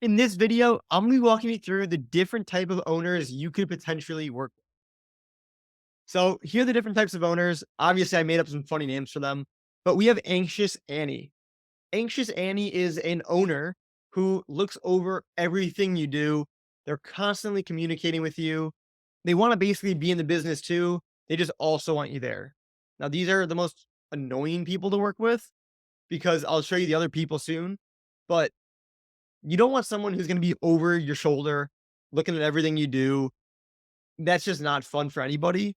In this video, I'm gonna be walking you through the different type of owners you could potentially work with. So here are the different types of owners. Obviously, I made up some funny names for them, but we have Anxious Annie. Anxious Annie is an owner who looks over everything you do. They're constantly communicating with you. They want to basically be in the business too. They just also want you there. Now, these are the most annoying people to work with because I'll show you the other people soon. But you don't want someone who's gonna be over your shoulder, looking at everything you do. That's just not fun for anybody.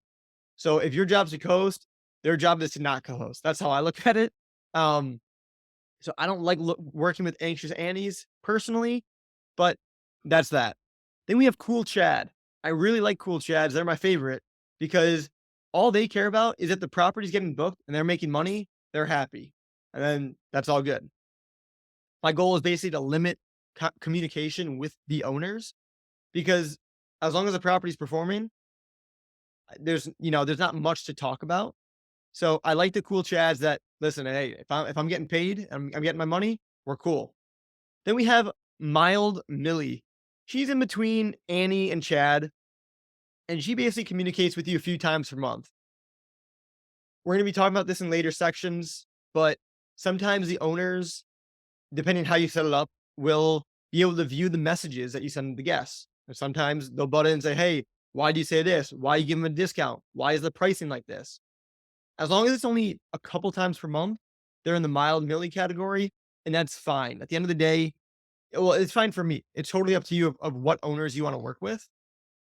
So if your job's to co-host, their job is to not co-host. That's how I look at it. Um, so I don't like working with anxious Annies personally, but that's that. Then we have Cool Chad. I really like Cool Chads. They're my favorite because all they care about is that the property's getting booked and they're making money, they're happy. And then that's all good. My goal is basically to limit communication with the owners because as long as the property's performing, there's not much to talk about. So I like the cool chads that listen. Hey, if I'm getting paid, I'm getting my money. We're cool. Then we have Mild Millie. She's in between Annie and Chad, and she basically communicates with you a few times per month. We're going to be talking about this in later sections, but sometimes the owners, depending how you set it up, will be able to view the messages that you send the guests. And sometimes they'll butt in and say, "Hey, why do you say this? Why you give them a discount? Why is the pricing like this?" As long as it's only a couple times per month, they're in the mild Millie category, and that's fine. At the end of the day, well, it's fine for me. It's totally up to you of what owners you want to work with.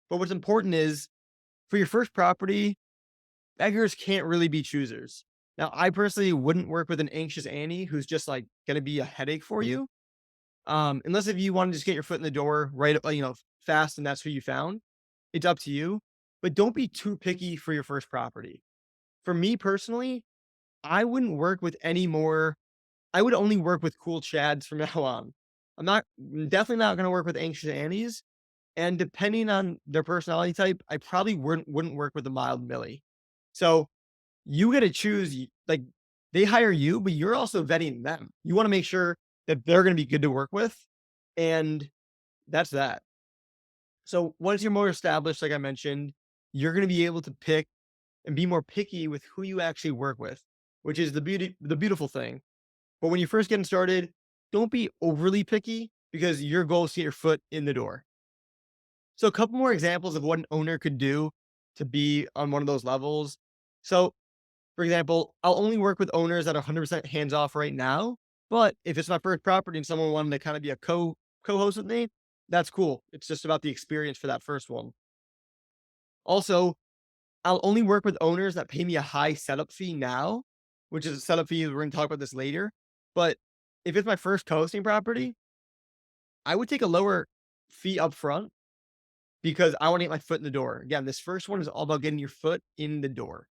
But what's important is for your first property, beggars can't really be choosers. Now, I personally wouldn't work with an anxious Annie who's just like going to be a headache for you. Unless if you want to just get your foot in the door right, fast, and that's who you found, it's up to you. But don't be too picky for your first property. For me personally, I wouldn't work with any more. I would only work with cool chads from now on. Definitely not going to work with anxious Annies. And depending on their personality type, I probably wouldn't work with a mild Millie. So you got to choose. Like they hire you, but you're also vetting them. You want to make sure that they're going to be good to work with, and that's that. So once you're more established, like I mentioned, you're going to be able to pick and be more picky with who you actually work with, which is the beautiful thing. But when you're first getting started, don't be overly picky because your goal is to get your foot in the door. So a couple more examples of what an owner could do to be on one of those levels. So for example, I'll only work with owners that are 100% hands off right now. But if it's my first property and someone wanted to kind of be a co-host with me, that's cool. It's just about the experience for that first one. Also, I'll only work with owners that pay me a high setup fee now, which is a setup fee. We're going to talk about this later. But if it's my first co-hosting property, I would take a lower fee up front because I want to get my foot in the door. Again, this first one is all about getting your foot in the door.